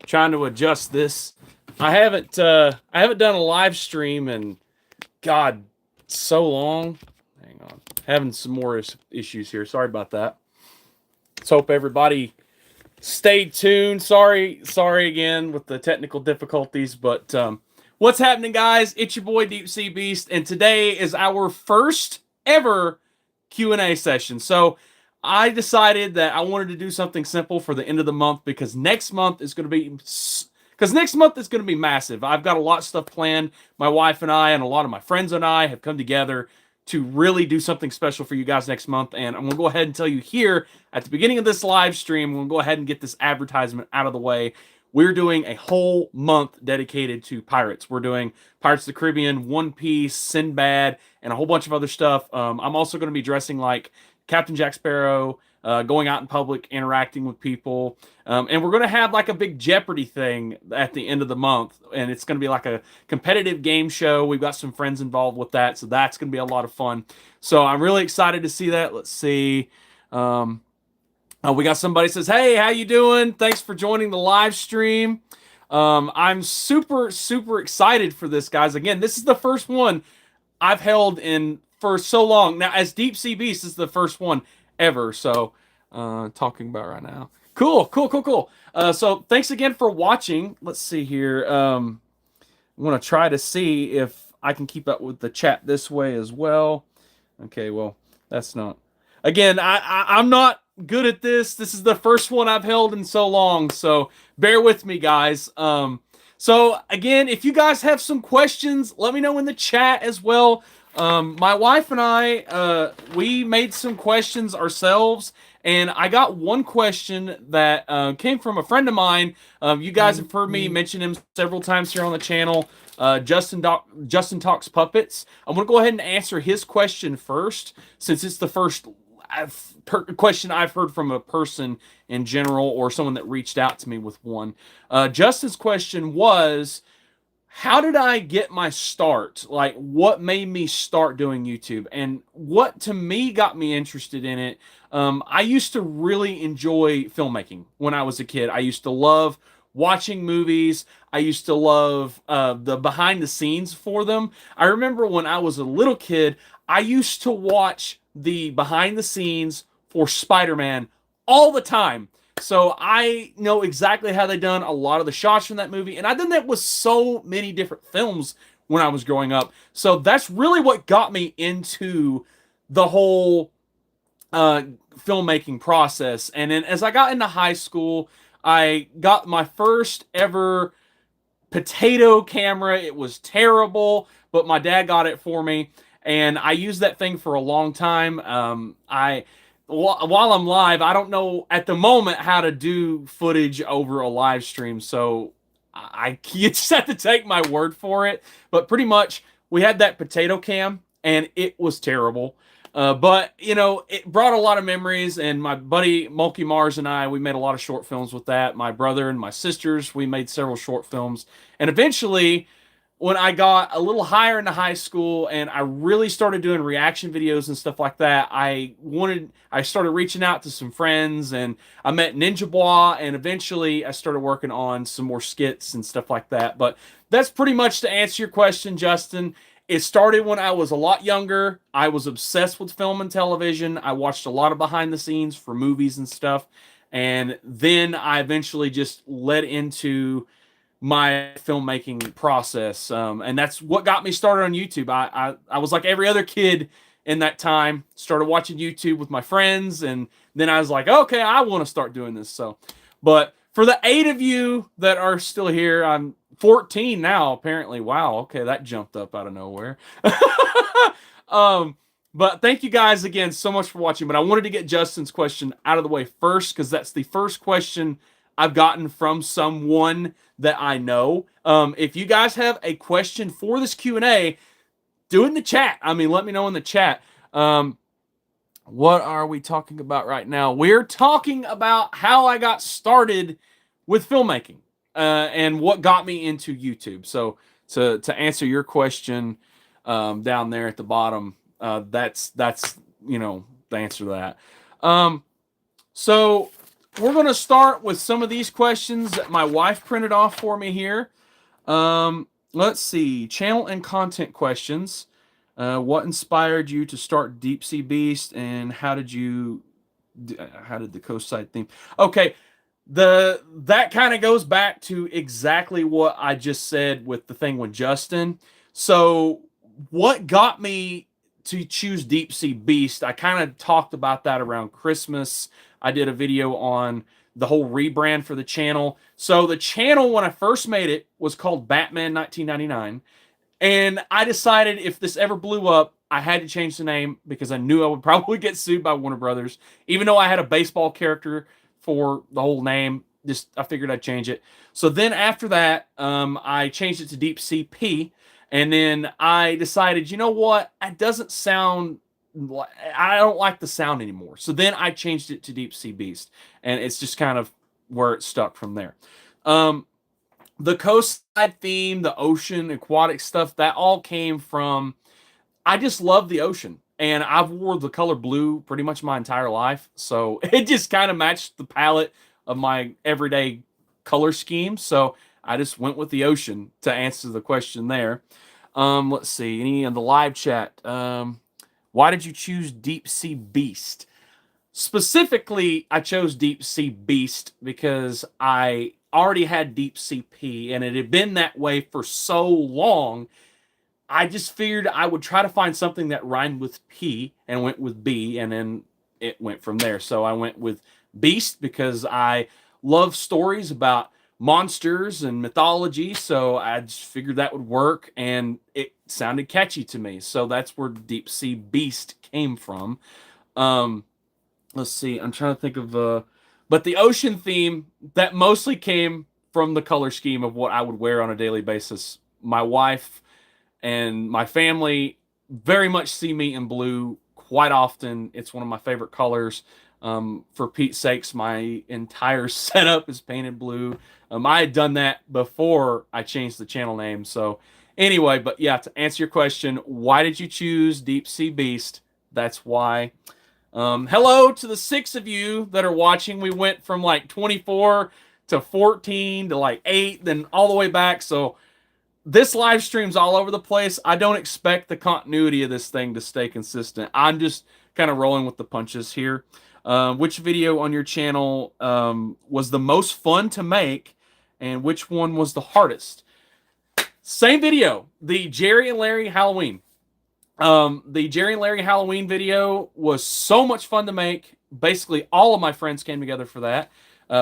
trying to adjust this. I haven't done a live stream in God so long. Hang on, having some more issues here. Sorry about that. Let's hope everybody stayed tuned. Sorry again with the technical difficulties, but what's happening, guys? It's your boy Deepsea Beast, and today is our first ever Q&A session. So I decided that I wanted to do something simple for the end of the month because next month is going to be massive. I've got a lot of stuff planned. My wife and I and a lot of my friends and I have come together to really do something special for you guys next month. And I'm going to go ahead and tell you here at the beginning of this live stream, we're going to go ahead and get this advertisement out of the way. We're doing a whole month dedicated to pirates. We're doing Pirates of the Caribbean, One Piece, Sinbad, and a whole bunch of other stuff. I'm also going to be dressing like Captain Jack Sparrow, going out in public, interacting with people. And we're going to have like a big Jeopardy thing at the end of the month. And it's going to be like a competitive game show. We've got some friends involved with that. So that's going to be a lot of fun. So I'm really excited to see that. Let's see. We got somebody says, hey, how you doing? Thanks for joining the live stream. I'm super excited for this, guys. Again, this is the first one I've held in for so long. Now, as Deepsea Beast, this is the first one ever. So, talking about right now. Cool. So, thanks again for watching. Let's see here. I want to try to see if I can keep up with the chat this way as well. Okay, well, that's not. Again, I'm not good at this. This is the first one I've held in so long. So, bear with me, guys. So, again, if you guys have some questions, let me know in the chat as well. My wife and I, we made some questions ourselves, and I got one question that came from a friend of mine. You guys have heard me mention him several times here on the channel. Justin Talks Puppets. I'm going to go ahead and answer his question first, since it's the first question I've heard from a person in general or someone that reached out to me with one. Justin's question was, how did I get my start? Like, what made me start doing YouTube? And what to me got me interested in it, I used to really enjoy filmmaking when I was a kid. I used to love watching movies. I used to love the behind the scenes for them. I remember when I was a little kid, I used to watch the behind the scenes for Spider-Man all the time. So I know exactly how they done a lot of the shots from that movie. And I done that with so many different films when I was growing up. So that's really what got me into the whole filmmaking process. And then as I got into high school, I got my first ever potato camera. It was terrible, but my dad got it for me. And I used that thing for a long time. While I'm live, I don't know at the moment how to do footage over a live stream, so you just have to take my word for it. But pretty much, we had that potato cam, and it was terrible. But, you know, it brought a lot of memories, and my buddy Mulkey Mars and I, we made a lot of short films with that. My brother and my sisters, we made several short films. And eventually, when I got a little higher into high school and I really started doing reaction videos and stuff like that, I started reaching out to some friends, and I met Ninja Bois, and eventually I started working on some more skits and stuff like that. But that's pretty much to answer your question, Justin. It started when I was a lot younger. I was obsessed with film and television. I watched a lot of behind the scenes for movies and stuff. And then I eventually just led into my filmmaking process, and that's what got me started on YouTube. I was like every other kid in that time, started watching YouTube with my friends, and then I was like, okay, I want to start doing this. So, but for the 8 of you that are still here, I'm 14 now, apparently. Wow, okay, that jumped up out of nowhere. But thank you guys again so much for watching. But I wanted to get Justin's question out of the way first, because that's the first question I've gotten from someone that I know. If you guys have a question for this Q&A, do it in the chat. I mean, let me know in the chat. What are we talking about right now? We're talking about how I got started with filmmaking and what got me into YouTube. So to answer your question down there at the bottom, that's you know the answer to that. So we're going to start with some of these questions that my wife printed off for me here. Let's see. Channel and content questions. What inspired you to start Deepsea Beast, and how did the coast side theme? Okay, that kind of goes back to exactly what I just said with the thing with Justin. So what got me to choose Deepsea Beast? I kind of talked about that around Christmas. I did a video on the whole rebrand for the channel. So the channel, when I first made it, was called Batman 1999. And I decided if this ever blew up, I had to change the name because I knew I would probably get sued by Warner Brothers. Even though I had a baseball character for the whole name, just I figured I'd change it. So then after that, I changed it to Deep CP. And then I decided, you know what? It doesn't sound like, I don't like the sound anymore. So then I changed it to Deepsea Beast. And it's just kind of where it stuck from there. The coastside theme, the ocean, aquatic stuff, that all came from, I just love the ocean. And I've wore the color blue pretty much my entire life. So it just kind of matched the palette of my everyday color scheme. So I just went with the ocean to answer the question there. Let's see. Any in the live chat? Why did you choose Deepsea Beast? Specifically, I chose Deepsea Beast because I already had Deep CP, and it had been that way for so long. I just figured I would try to find something that rhymed with P and went with B, and then it went from there. So I went with Beast because I love stories about monsters and mythology, so I just figured that would work, and it sounded catchy to me. So that's where Deepsea Beast came from. Let's see. I'm trying to think of but the ocean theme, that mostly came from the color scheme of what I would wear on a daily basis. My wife and my family very much see me in blue quite often. It's one of my favorite colors. For Pete's sakes, my entire setup is painted blue. I had done that before I changed the channel name. So anyway, but yeah, to answer your question, why did you choose Deepsea Beast? That's why. Hello to the 6 of you that are watching. We went from like 24 to 14 to like 8, then all the way back. So this live stream's all over the place. I don't expect the continuity of this thing to stay consistent. I'm just kind of rolling with the punches here. Which video on your channel was the most fun to make, and which one was the hardest? Same video, the Jerry and Larry Halloween. The Jerry and Larry Halloween video was so much fun to make. Basically, all of my friends came together for that.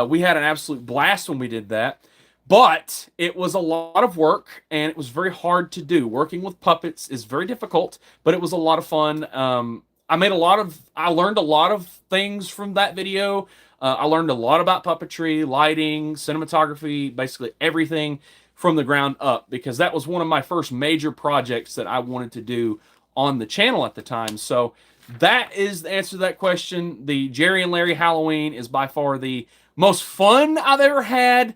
We had an absolute blast when we did that. But it was a lot of work, and it was very hard to do. Working with puppets is very difficult, but it was a lot of fun. I learned a lot of things from that video. I learned a lot about puppetry, lighting, cinematography, basically everything from the ground up, because that was one of my first major projects that I wanted to do on the channel at the time. So that is the answer to that question. The Jerry and Larry Halloween is by far the most fun I've ever had,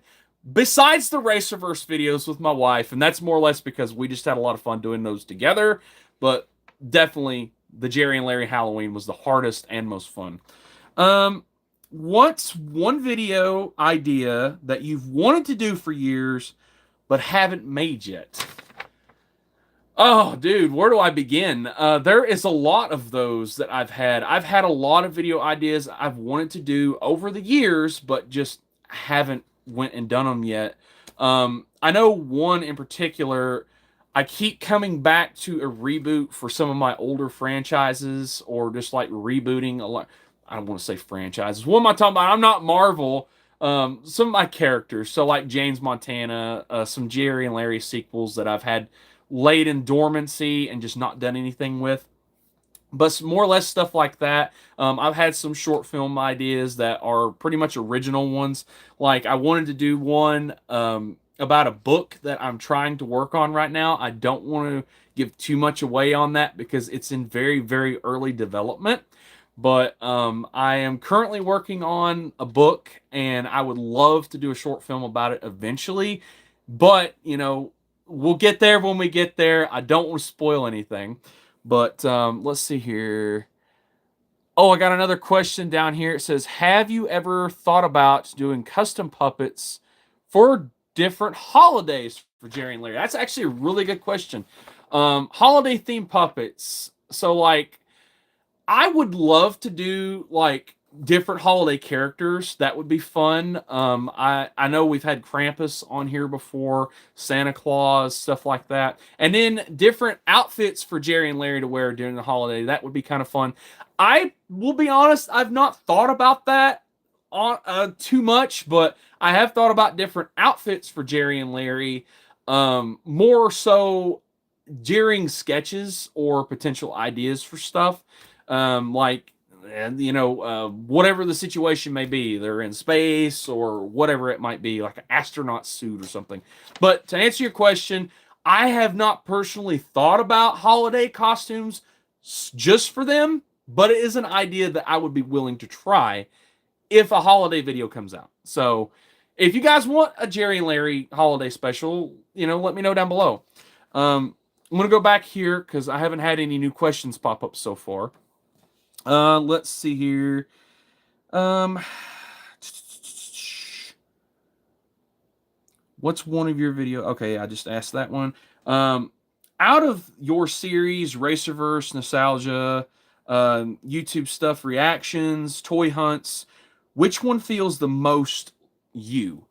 besides the Racerverse videos with my wife. And that's more or less because we just had a lot of fun doing those together. But definitely the Jerry and Larry Halloween was the hardest and most fun. What's one video idea that you've wanted to do for years but haven't made yet? Oh, dude, where do I begin? There is a lot of those that I've had. I've had a lot of video ideas I've wanted to do over the years, but just haven't went and done them yet. I know one in particular. I keep coming back to a reboot for some of my older franchises, or just like rebooting a lot. I don't want to say franchises. What am I talking about? I'm not Marvel. Some of my characters, so like James Montana, some Jerry and Larry sequels that I've had laid in dormancy and just not done anything with. But more or less stuff like that. I've had some short film ideas that are pretty much original ones. Like I wanted to do one about a book that I'm trying to work on right now. I don't want to give too much away on that because it's in very, very early development. But I am currently working on a book, and I would love to do a short film about it eventually. But, you know, we'll get there when we get there. I don't want to spoil anything. But let's see here. Oh, I got another question down here. It says, have you ever thought about doing custom puppets for different holidays for Jerry and Larry? That's actually a really good question. Holiday themed puppets. So like I would love to do like different holiday characters. That would be fun. I know we've had Krampus on here before, Santa Claus, stuff like that, and then different outfits for Jerry and Larry to wear during the holiday. That would be kind of fun. I will be honest, I've not thought about that on too much, but I have thought about different outfits for Jerry and Larry. More so during sketches or potential ideas for stuff. Like, whatever the situation may be, they're in space or whatever it might be, like an astronaut suit or something. But to answer your question, I have not personally thought about holiday costumes just for them, but it is an idea that I would be willing to try if a holiday video comes out. So if you guys want a Jerry and Larry holiday special, let me know down below. I'm going to go back here because I haven't had any new questions pop up so far. Let's see here. What's one of your video? Okay, I just asked that one. Out of your series, Racerverse, Nostalgia, YouTube stuff, reactions, toy hunts, which one feels the most you?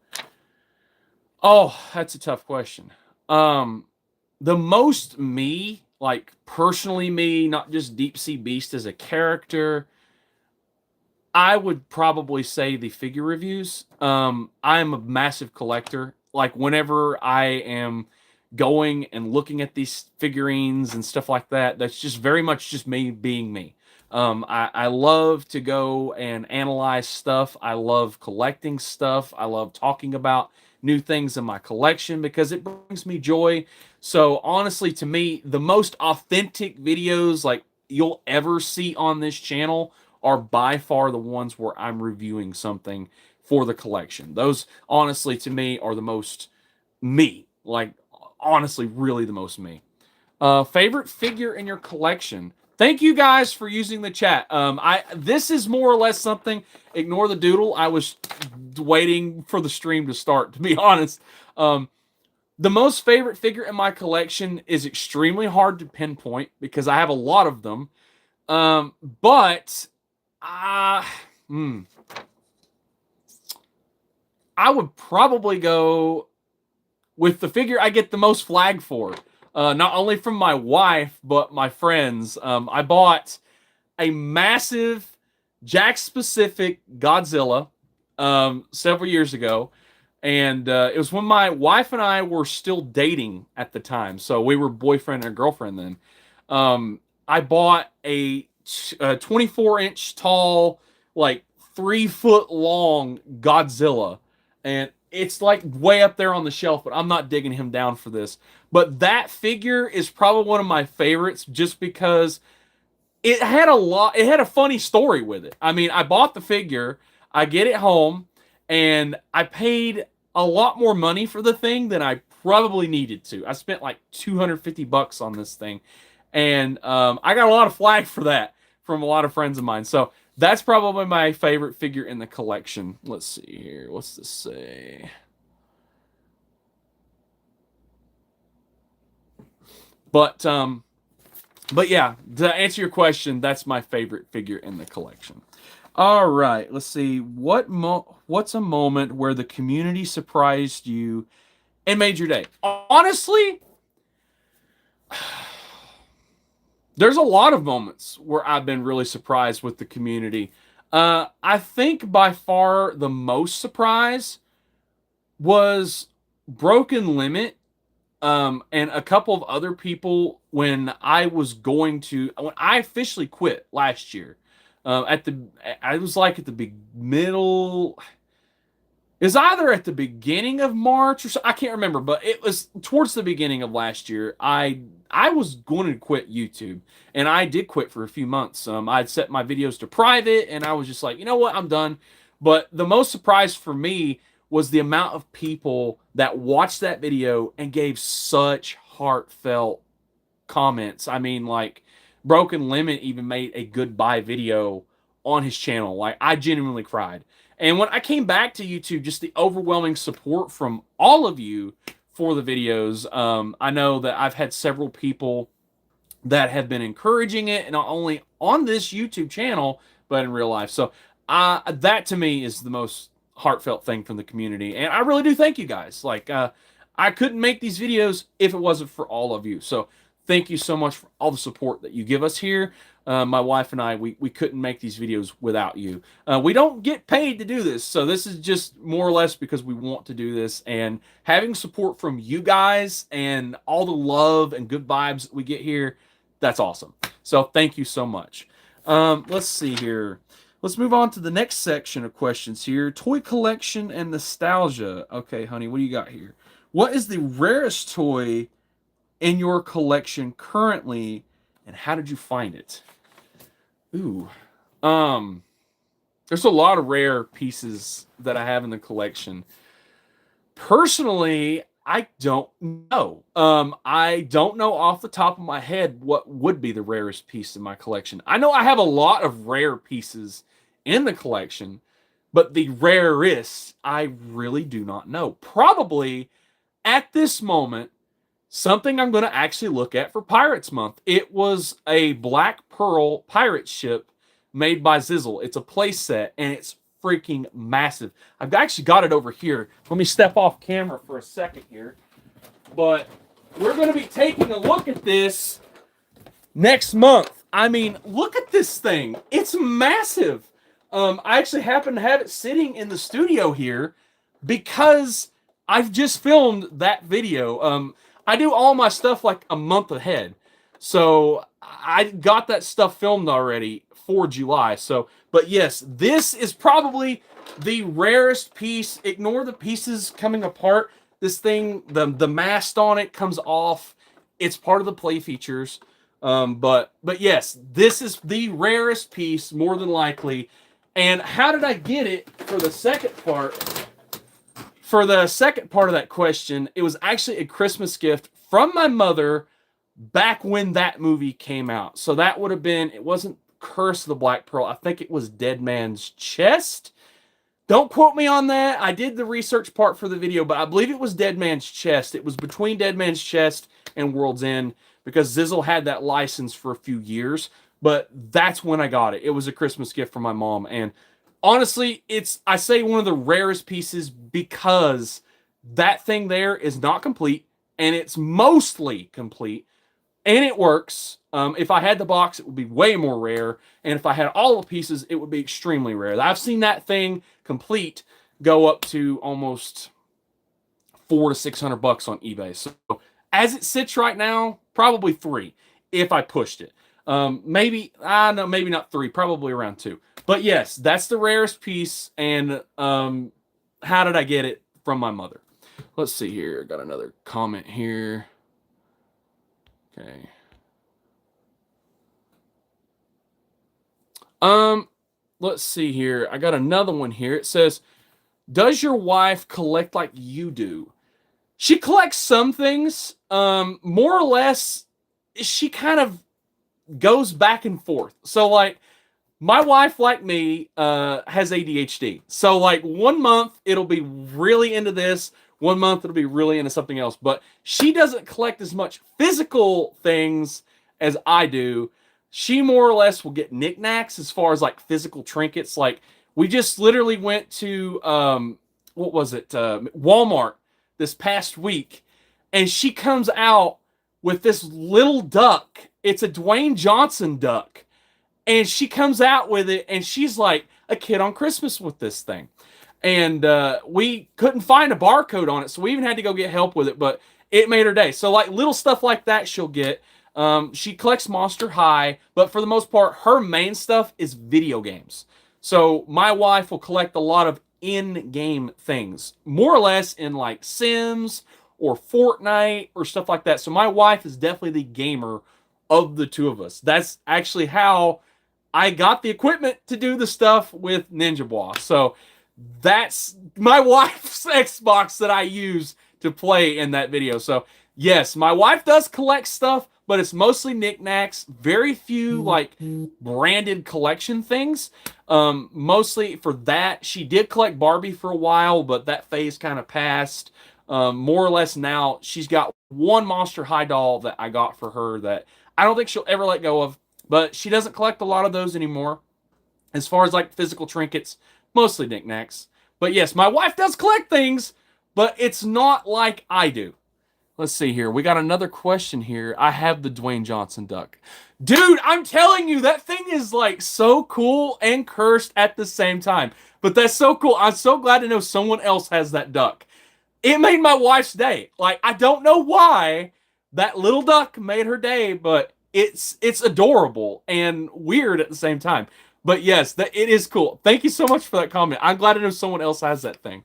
Oh, that's a tough question. The most me, like personally me, not just Deepsea Beast as a character, I would probably say the figure reviews. I'm a massive collector. Like whenever I am going and looking at these figurines and stuff like that, that's just very much just me being me. I love to go and analyze stuff. I love collecting stuff. I love talking about new things in my collection because it brings me joy. So honestly, to me, the most authentic videos like you'll ever see on this channel are by far the ones where I'm reviewing something for the collection. Those honestly to me are the most me. Like honestly, really the most me. Favorite figure in your collection? Thank you guys for using the chat. This is more or less something. Ignore the doodle. I was waiting for the stream to start, to be honest. The most favorite figure in my collection is extremely hard to pinpoint because I have a lot of them. But I would probably go with the figure I get the most flag for. Not only from my wife, but my friends. I bought a massive Jakks-Pacific Godzilla several years ago. And it was when my wife and I were still dating at the time. So we were boyfriend and girlfriend then. I bought a 24-inch tall, like 3-foot long Godzilla. And it's like way up there on the shelf, but I'm not digging him down for this. But that figure is probably one of my favorites just because it had a funny story with it. I mean, I bought the figure, I get it home, and I paid a lot more money for the thing than I probably needed to. I spent like $250 on this thing. And I got a lot of flack for that from a lot of friends of mine. So that's probably my favorite figure in the collection. Let's see here. What's this say? But yeah, to answer your question, that's my favorite figure in the collection. All right, let's see. What's a moment where the community surprised you and made your day? Honestly, there's a lot of moments where I've been really surprised with the community. I think by far the most surprise was Broken Limit and a couple of other people when I officially quit last year. I was like at the middle. It was either at the beginning of March or so, I can't remember, but it was towards the beginning of last year. I was going to quit YouTube, and I did quit for a few months. I'd set my videos to private, and I was just like, you know what, I'm done. But the most surprise for me was the amount of people that watched that video and gave such heartfelt comments. I mean, like, Broken Limit even made a goodbye video on his channel. Like, I genuinely cried. And when I came back to YouTube, just the overwhelming support from all of you for the videos. I know that I've had several people that have been encouraging it, and not only on this YouTube channel, but in real life. So that to me is the most heartfelt thing from the community. And I really do thank you guys. Like, I couldn't make these videos if it wasn't for all of you. So thank you so much for all the support that you give us here. My wife and I, we couldn't make these videos without you. We don't get paid to do this, so this is just more or less because we want to do this. And having support from you guys and all the love and good vibes that we get here, that's awesome. So thank you so much. Let's see here. Let's move on to the next section of questions here. Toy collection and nostalgia. Okay, honey, what do you got here? What is the rarest toy in your collection currently, and how did you find it? Ooh. There's a lot of rare pieces that I have in the collection. Personally, I don't know. I don't know off the top of my head what would be the rarest piece in my collection. I know I have a lot of rare pieces in the collection, but the rarest, I really do not know. Probably at this moment, something I'm going to actually look at for Pirates Month. It was a Black Pearl pirate ship made by Zizzle. It's a play set, and it's freaking massive. I've actually got it over here. Let me step off camera for a second here. But we're going to be taking a look at this next month. I mean, look at this thing. It's massive. I actually happen to have it sitting in the studio here because I've just filmed that video. I do all my stuff like a month ahead. So I got that stuff filmed already for July. So, but yes, this is probably the rarest piece. Ignore the pieces coming apart. This thing, the mast on it comes off. It's part of the play features. But yes, this is the rarest piece, more than likely. And how did I get it for the second part? For the second part of that question, it was actually a Christmas gift from my mother back when that movie came out. So that would have been, it wasn't Curse of the Black Pearl. I think it was Dead Man's Chest. Don't quote me on that. I did the research part for the video, but I believe it was Dead Man's Chest. It was between Dead Man's Chest and World's End because Zizzle had that license for a few years. But that's when I got it. It was a Christmas gift from my mom. And honestly, it's, I say one of the rarest pieces because that thing there is not complete, and it's mostly complete, and it works. If I had the box, it would be way more rare, and if I had all the pieces, it would be extremely rare. I've seen that thing complete go up to almost $400 to $600 on eBay. So as it sits right now, probably 3 if I pushed it. Maybe, I know, maybe not 3, probably around 2. But yes, that's the rarest piece. And how did I get it? From my mother. Let's see here. Got another comment here. Okay. Let's see here. I got another one here. It says, does your wife collect like you do? She collects some things. More or less, she kind of goes back and forth. So like, my wife, like me, has ADHD. So like 1 month, it'll be really into this. 1 month, it'll be really into something else. But she doesn't collect as much physical things as I do. She more or less will get knickknacks as far as like physical trinkets. Like we just literally went to, what was it? Walmart this past week. And she comes out with this little duck. It's a Dwayne Johnson duck. And she comes out with it, and she's like a kid on Christmas with this thing. And we couldn't find a barcode on it, so we even had to go get help with it, but it made her day. So like little stuff like that she'll get. She collects Monster High, but for the most part, her main stuff is video games. So my wife will collect a lot of in-game things, more or less in like Sims or Fortnite or stuff like that. So my wife is definitely the gamer of the two of us. That's actually how I got the equipment to do the stuff with Ninja Bois. So that's my wife's Xbox that I use to play in that video. So yes, my wife does collect stuff, but it's mostly knickknacks. Very few like branded collection things. Mostly for that. She did collect Barbie for a while, but that phase kind of passed. More or less now, she's got one Monster High doll that I got for her that I don't think she'll ever let go of, but she doesn't collect a lot of those anymore. As far as like physical trinkets, mostly knickknacks. But yes, my wife does collect things, but it's not like I do. Let's see here. We got another question here. I have the Dwayne Johnson duck. Dude, I'm telling you, that thing is like so cool and cursed at the same time. But that's so cool. I'm so glad to know someone else has that duck. It made my wife's day. Like, I don't know why that little duck made her day, but it's adorable and weird at the same time. But yes, it is cool. Thank you so much for that comment. I'm glad to know someone else has that thing.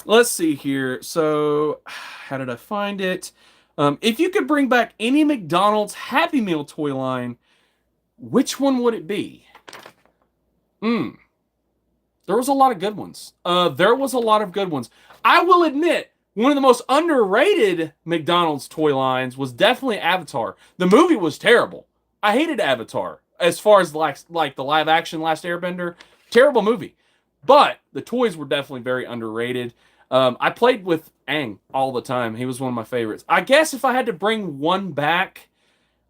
Let's see here. So, how did I find it? If you could bring back any McDonald's Happy Meal toy line, which one would it be? There was a lot of good ones. I will admit, one of the most underrated McDonald's toy lines was definitely Avatar. The movie was terrible. I hated Avatar. As far as like the live action Last Airbender, terrible movie. But the toys were definitely very underrated. I played with Aang all the time. He was one of my favorites. I guess if I had to bring one back,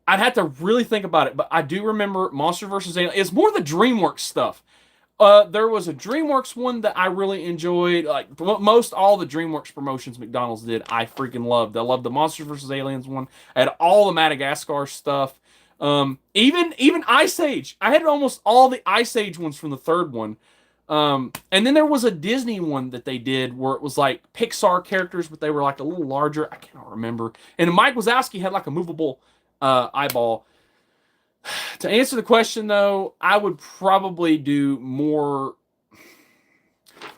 I'd have to really think about it. But I do remember Monster vs. Alien. It's more the DreamWorks stuff. There was a DreamWorks one that I really enjoyed. Like most all the DreamWorks promotions McDonald's did, I freaking loved. I loved the Monsters vs. Aliens one. I had all the Madagascar stuff. Even Ice Age. I had almost all the Ice Age ones from the third one. And then there was a Disney one that they did where it was like Pixar characters, but they were like a little larger. I cannot remember. And Mike Wazowski had like a movable eyeball. To answer the question, though, I would probably do more.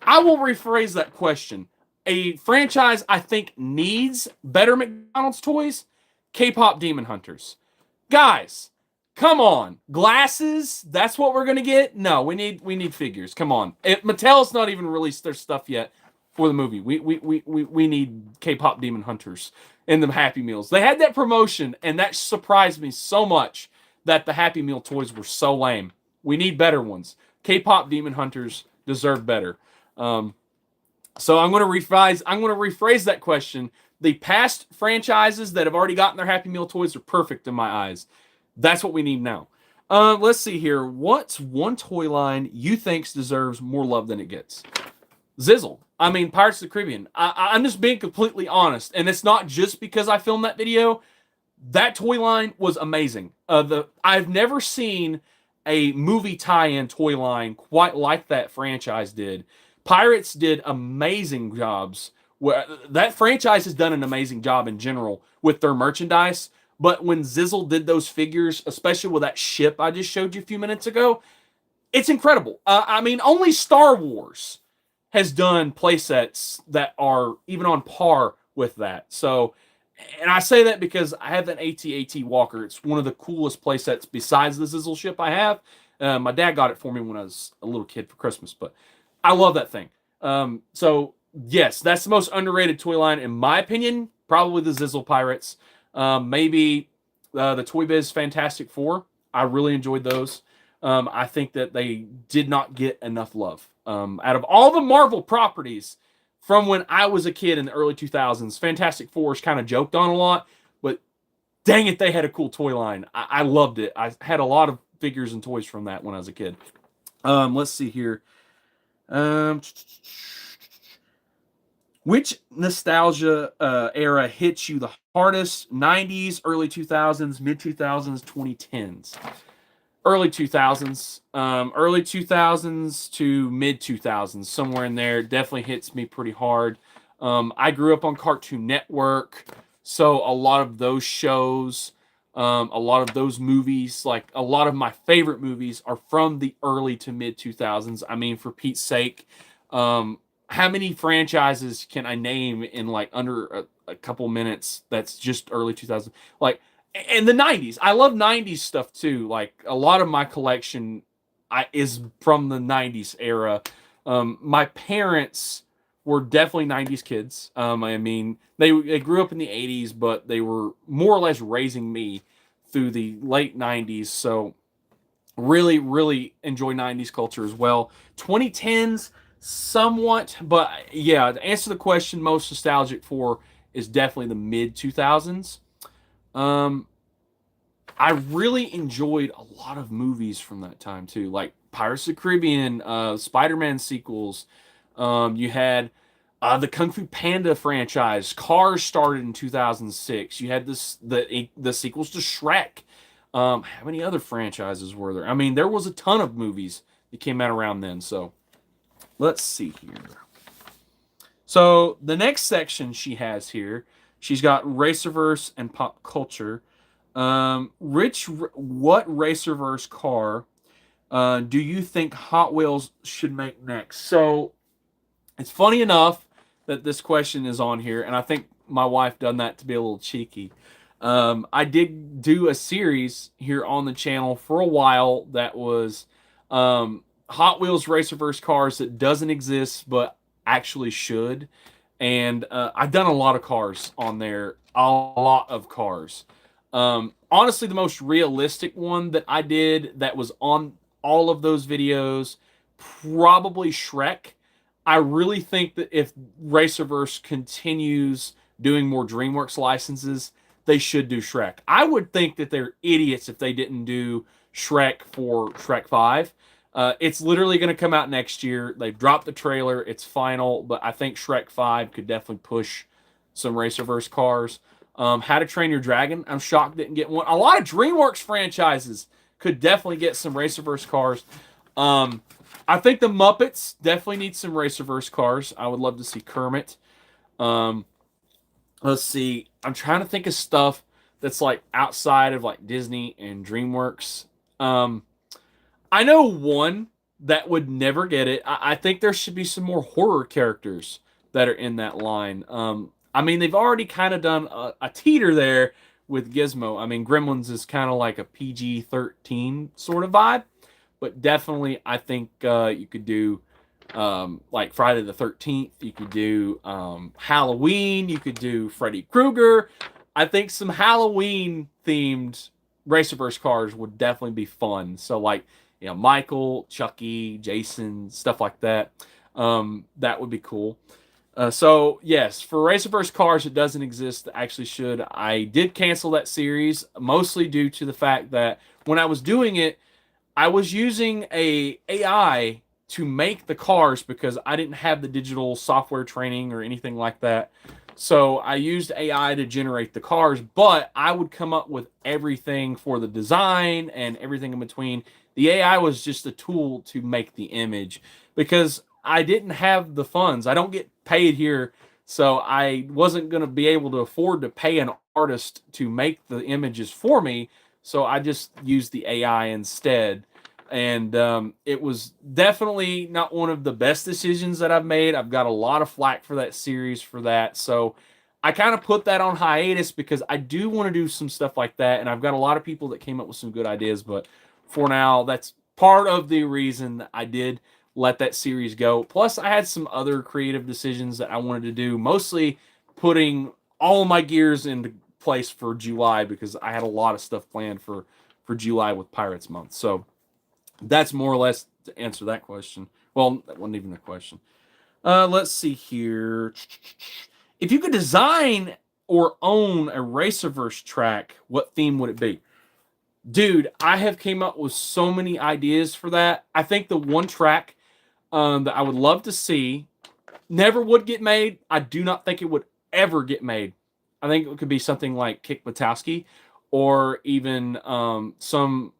I will rephrase that question. A franchise I think needs better McDonald's toys, K-pop Demon Hunters. Guys, come on. Glasses, that's what we're going to get? No, we need figures. Come on. Mattel's not even released their stuff yet for the movie. We need K-pop Demon Hunters and the Happy Meals. They had that promotion, and that surprised me so much that the Happy Meal toys were so lame. We need better ones. K-pop Demon Hunters deserve better. So I'm going to rephrase that question. The past franchises that have already gotten their Happy Meal toys are perfect in my eyes. That's what we need now. Let's see here. What's one toy line you think deserves more love than it gets? Zizzle. I mean, Pirates of the Caribbean. I'm just being completely honest. And it's not just because I filmed that video. That toy line was amazing. I've never seen a movie tie-in toy line quite like that franchise did. Pirates did amazing jobs. That franchise has done an amazing job in general with their merchandise. But when Zizzle did those figures, especially with that ship I just showed you a few minutes ago, it's incredible. I mean, only Star Wars has done playsets that are even on par with that. So, and I say that because I have an AT-AT Walker. It's one of the coolest playsets besides the Zizzle ship I have. My dad got it for me when I was a little kid for Christmas, but I love that thing. So, yes, that's the most underrated toy line, in my opinion. Probably the Zizzle Pirates. Maybe the Toy Biz Fantastic Four. I really enjoyed those. I think that they did not get enough love. Out of all the Marvel properties from when I was a kid in the early 2000s, Fantastic Four is kind of joked on a lot, but dang it, they had a cool toy line. I loved it. I had a lot of figures and toys from that when I was a kid. Let's see here. Which nostalgia era hits you the hardest? 90s, early 2000s, mid 2000s, 2010s? Early 2000s. Early 2000s to mid 2000s, somewhere in there. Definitely hits me pretty hard. I grew up on Cartoon Network, so a lot of those shows, a lot of those movies, like a lot of my favorite movies are from the early to mid 2000s. I mean, for Pete's sake, how many franchises can I name in like under a couple minutes that's just early 2000s? Like, and the 90s. I love 90s stuff too. Like, a lot of my collection is from the 90s era. My parents were definitely 90s kids. I mean, they grew up in the 80s, but they were more or less raising me through the late 90s. So really, really enjoy 90s culture as well. 2010s, somewhat, but yeah, to answer the question, most nostalgic for is definitely the mid 2000s. Um, I really enjoyed a lot of movies from that time too, like Pirates of the Caribbean, Spider-Man sequels. You had the Kung Fu Panda franchise. Cars started in 2006. You had the sequels to Shrek. How many other franchises were there? I mean, there was a ton of movies that came out around then. So let's see here. So the next section she has here, she's got Racerverse and pop culture. Rich, what Racerverse car do you think Hot Wheels should make next? So it's funny enough that this question is on here, and I think my wife done that to be a little cheeky. I did do a series here on the channel for a while that was Hot Wheels Racerverse cars that doesn't exist but actually should. And I've done a lot of cars on there, a lot of cars. Honestly, the most realistic one that I did that was on all of those videos, probably Shrek. I really think that if Racerverse continues doing more DreamWorks licenses, they should do Shrek. I would think that they're idiots if they didn't do Shrek for Shrek 5. It's literally going to come out next year. They've dropped the trailer. It's final, but I think Shrek 5 could definitely push some Racerverse cars. How to Train Your Dragon, I'm shocked didn't get one. A lot of DreamWorks franchises could definitely get some Racerverse cars. I think the Muppets definitely need some Racerverse cars. I would love to see Kermit. Um, let's see. I'm trying to think of stuff that's like outside of like Disney and DreamWorks. I know one that would never get it. I think there should be some more horror characters that are in that line. I mean, they've already kind of done a teeter there with Gizmo. I mean, Gremlins is kind of like a PG-13 sort of vibe, but definitely I think you could do like Friday the 13th. You could do Halloween. You could do Freddy Krueger. I think some Halloween themed Racerverse cars would definitely be fun. So like, you know, Michael, Chucky, Jason, stuff like that. That would be cool. So yes, for Racerverse cars, it doesn't exist. Actually, should. I did cancel that series mostly due to the fact that when I was doing it, I was using a AI to make the cars because I didn't have the digital software training or anything like that. So I used AI to generate the cars, but I would come up with everything for the design and everything in between. The AI was just a tool to make the image because I didn't have the funds. I don't get paid here, so I wasn't going to be able to afford to pay an artist to make the images for me. So I just used the AI instead. And it was definitely not one of the best decisions that I've made. I've got a lot of flack for that series for that. So I kind of put that on hiatus because I do want to do some stuff like that. And I've got a lot of people that came up with some good ideas. But for now, that's part of the reason that I did let that series go. Plus, I had some other creative decisions that I wanted to do, mostly putting all of my gears into place for July because I had a lot of stuff planned for July with Pirates Month. So that's more or less to answer that question. Well, that wasn't even a question. Let's see here. If you could design or own a Racerverse track, what theme would it be? Dude, I have came up with so many ideas for that. I think the one track that I would love to see never would get made. I do not think it would ever get made. I think it could be something like Kick Buttowski or even some.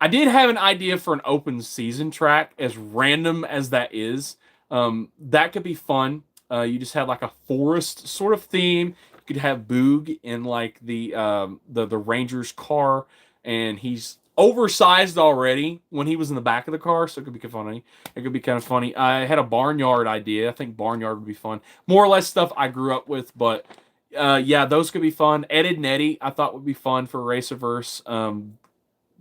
I did have an idea for an open season track, as random as that is. That could be fun. You just have like a forest sort of theme. You could have Boog in like the Ranger's car, and he's oversized already when he was in the back of the car, so it could be kind of funny. It could be kind of funny. I had a barnyard idea. I think barnyard would be fun. More or less stuff I grew up with, but yeah, those could be fun. Ed, Edd n Eddy I thought would be fun for Racerverse.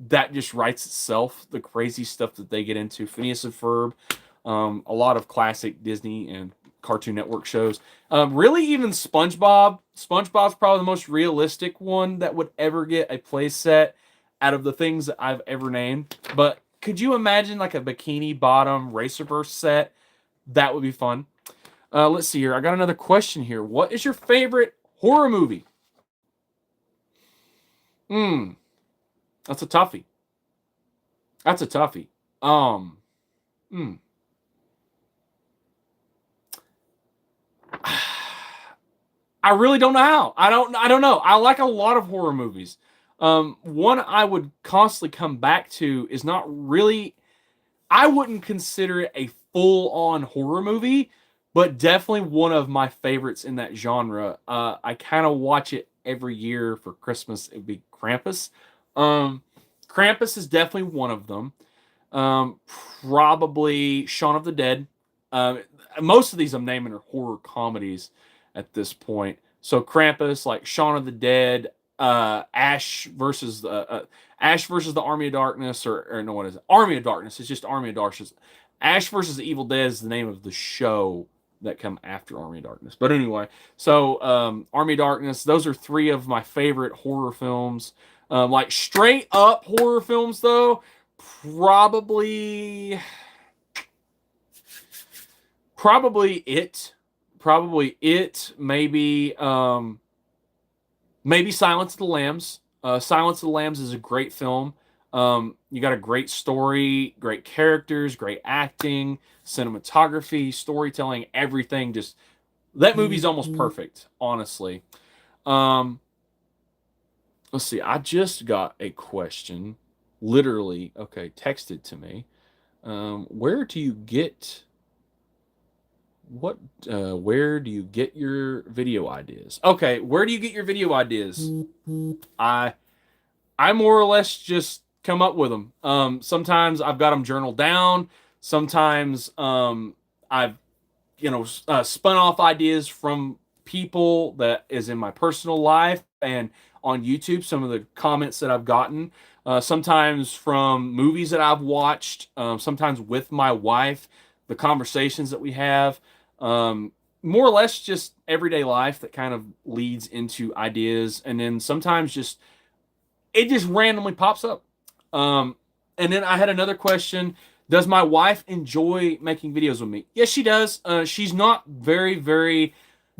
That just writes itself. The crazy stuff that they get into. Phineas and Ferb, a lot of classic Disney and Cartoon Network shows. Really, even SpongeBob. SpongeBob's probably the most realistic one that would ever get a play set out of the things that I've ever named. But could you imagine like a Bikini Bottom Racerverse set? That would be fun. Let's see here. I got another question here. What is your favorite horror movie? Hmm, that's a toughie. That's a toughie. Um, hmm. I really don't know how. I don't know. I like a lot of horror movies. One I would constantly come back to is not really, I wouldn't consider it a full-on horror movie, but definitely one of my favorites in that genre. I kind of watch it every year for Christmas. It'd be Krampus. Um, Krampus is definitely one of them. Um, Probably Shaun of the Dead. Most of these I'm naming are horror comedies at this point. So Krampus, like Shaun of the Dead, Ash versus the Army of Darkness, or no, what is it? Army of Darkness. It's just Army of Darkness. Ash versus the Evil Dead is the name of the show that come after Army of Darkness. But anyway, so Army of Darkness. Those are three of my favorite horror films. Like straight up horror films, though, probably probably it maybe maybe Silence of the Lambs. Silence of the Lambs is a great film. You got a great story, great characters, great acting, cinematography, storytelling, everything. Just that movie's almost perfect, honestly. um let's see, I just got a question, literally, okay, texted to me. Where do you get what where do you get your video ideas? Okay, where do you get your video ideas? I I more or less just come up with them. Sometimes I've got them journaled down. Sometimes I've spun off ideas from people that is in my personal life and on YouTube. Some of the comments that I've gotten. Sometimes from movies that I've watched. Sometimes with my wife, the conversations that we have. Um, More or less just everyday life that kind of leads into ideas, and then sometimes just it just randomly pops up. Um, and then I had another question. Does my wife enjoy making videos with me? Yes, she does. She's not very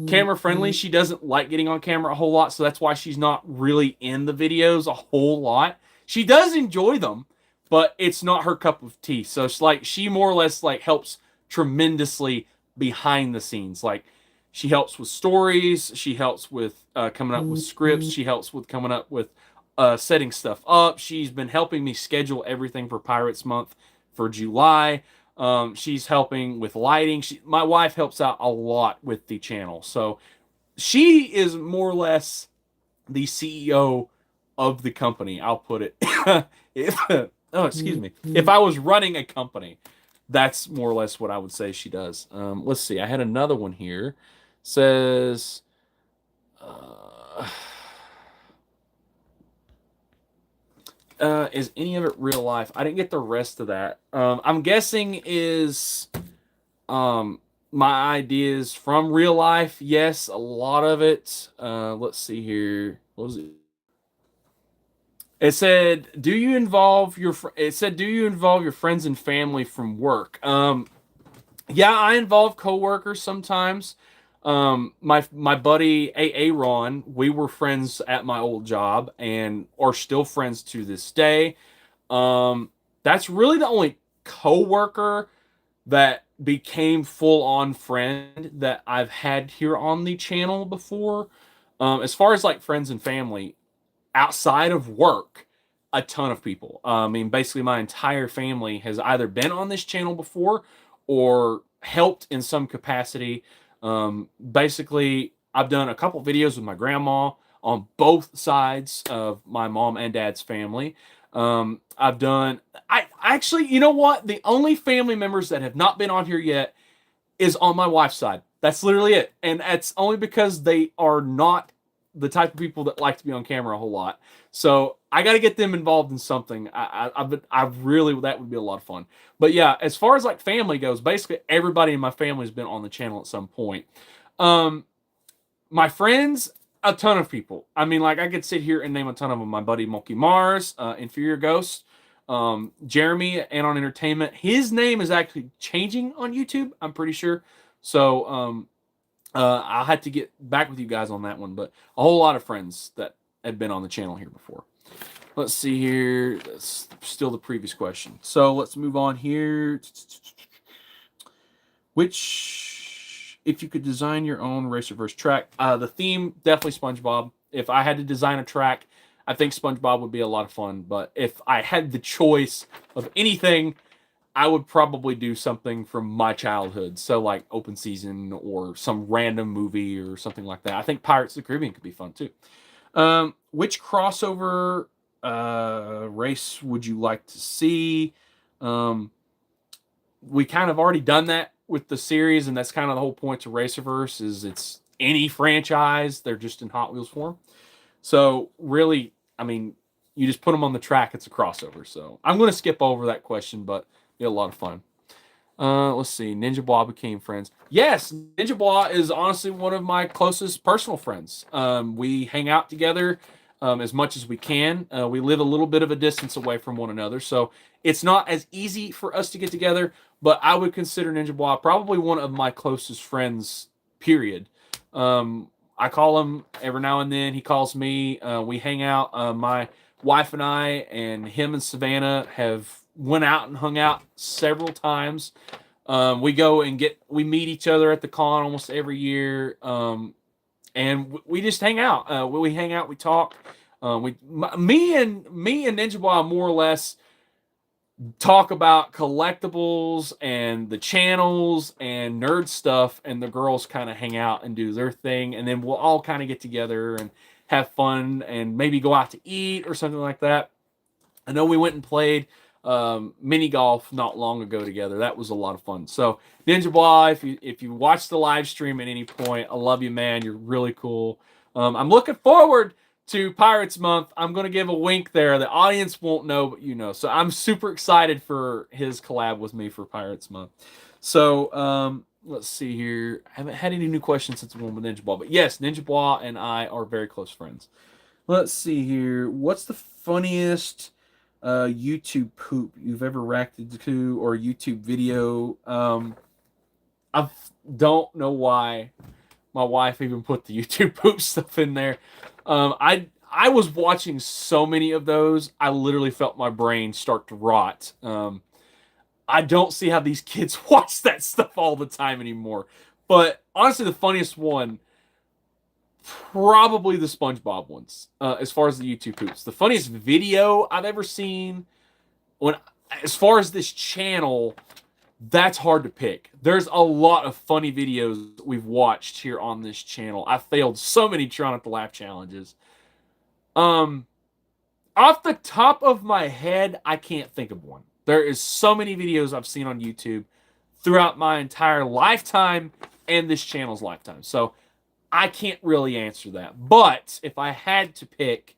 camera friendly. She doesn't like getting on camera a whole lot, so that's why she's not really in the videos a whole lot. She does enjoy them, but it's not her cup of tea. So it's like she more or less like helps tremendously behind the scenes. Like she helps with stories. She helps with coming up with scripts. She helps with coming up with setting stuff up. She's been helping me schedule everything for Pirates Month for July. She's helping with lighting. My wife helps out a lot with the channel. So she is more or less the CEO of the company. I'll put it. if oh, excuse me. If I was running a company, that's more or less what I would say she does. Let's see. I had another one here. Says. Is any of it real life? I didn't get the rest of that. I'm guessing is my ideas from real life. Yes, a lot of it. Let's see here. What was it? It said, "Do you involve your?" It said, "Do you involve your friends and family from work?" Yeah, I involve coworkers sometimes. My buddy Aaron, we were friends at my old job and are still friends to this day. That's really the only coworker that became full on friend that I've had here on the channel before. As far as like friends and family outside of work, a ton of people. I mean, basically, my entire family has either been on this channel before or helped in some capacity. Basically, I've done a couple videos with my grandma on both sides of my mom and dad's family. I actually, you know what? The only family members that have not been on here yet is on my wife's side. That's literally it. And that's only because they are not the type of people that like to be on camera a whole lot. So I got to get them involved in something. I really, that would be a lot of fun. But yeah, as far as like family goes, basically everybody in my family has been on the channel at some point. My friends, a ton of people. I mean, like I could sit here and name a ton of them. My buddy Monkey Mars, Inferior Ghost, Jeremy, Anon Entertainment. His name is actually changing on YouTube, I'm pretty sure. So I'll have to get back with you guys on that one. But a whole lot of friends that had been on the channel here before. Let's see here. That's still the previous question. So let's move on here. Which, if you could design your own Racerverse track, the theme, definitely SpongeBob. If I had to design a track, I think SpongeBob would be a lot of fun. But if I had the choice of anything, I would probably do something from my childhood. So like Open Season or some random movie or something like that. I think Pirates of the Caribbean could be fun too. Which crossover race would you like to see? We kind of already done that with the series, and that's kind of the whole point to Racerverse is it's any franchise. They're just in Hot Wheels form. So really, I mean, you just put them on the track. It's a crossover. So I'm going to skip over that question, but be a lot of fun. Let's see. Ninja Blah became friends. Yes, Ninja Blah is honestly one of my closest personal friends. We hang out together as much as we can. We live a little bit of a distance away from one another, so it's not as easy for us to get together, but I would consider Ninja Blah probably one of my closest friends, period. I call him every now and then. He calls me. We hang out. My wife and I and him and Savannah have went out and hung out several times. We go and we meet each other at the con almost every year. And we just hang out. We hang out, we talk. Me and Ninja Blah more or less talk about collectibles and the channels and nerd stuff, and the girls kind of hang out and do their thing, and then we'll all kind of get together and have fun and maybe go out to eat or something like that. I know we went and played mini golf not long ago together. That was a lot of fun. So Ninja Blah, if you watch the live stream at any point, I love you, man. You're really cool. I'm looking forward to Pirates Month. I'm going to give a wink there. The audience won't know, but you know. So I'm super excited for his collab with me for Pirates Month. So let's see here. I haven't had any new questions since the one with Ninja Blah. But yes, Ninja Blah and I are very close friends. Let's see here. What's the funniest YouTube poop you've ever reacted to or YouTube video? I don't know why my wife even put the YouTube poop stuff in there. I was watching so many of those, I literally felt my brain start to rot. I don't see how these kids watch that stuff all the time anymore. But honestly, the funniest one, probably the SpongeBob ones, as far as the YouTube poops. The funniest video I've ever seen, as far as this channel, that's hard to pick. There's a lot of funny videos we've watched here on this channel. I failed so many Try Not to Laugh challenges. Off the top of my head, I can't think of one. There is so many videos I've seen on YouTube throughout my entire lifetime and this channel's lifetime. So I can't really answer that. But if I had to pick,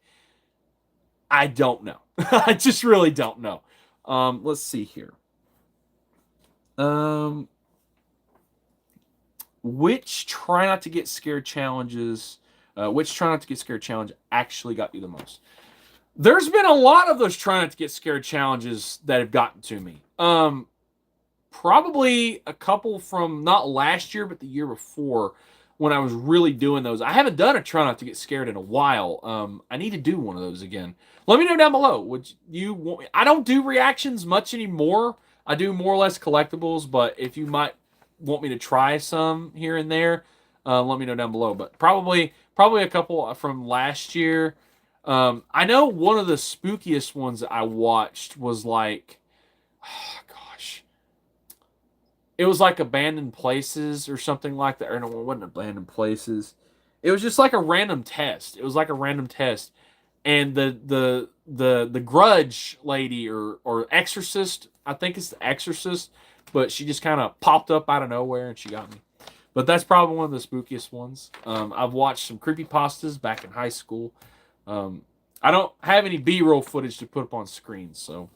I don't know. I just really don't know. Let's see here. Which Try Not to Get Scared challenges, which Try Not to Get Scared challenge actually got you the most? There's been a lot of those Try Not to Get Scared challenges that have gotten to me. Probably a couple from not last year, but the year before when I was really doing those. I haven't done a Try Not to Get Scared in a while. I need to do one of those again. Let me know down below. Would you want? I don't do reactions much anymore. I do more or less collectibles, but if you might want me to try some here and there, let me know down below. But probably a couple from last year. I know one of the spookiest ones that I watched was like, oh gosh, it was like Abandoned Places or something like that. Or no, it wasn't Abandoned Places. It was just like a random test. It was like a random test, and the Grudge lady or Exorcist, I think it's the Exorcist, but she just kind of popped up out of nowhere and she got me. But that's probably one of the spookiest ones. I've watched some creepypastas back in high school. I don't have any B-roll footage to put up on screen, so.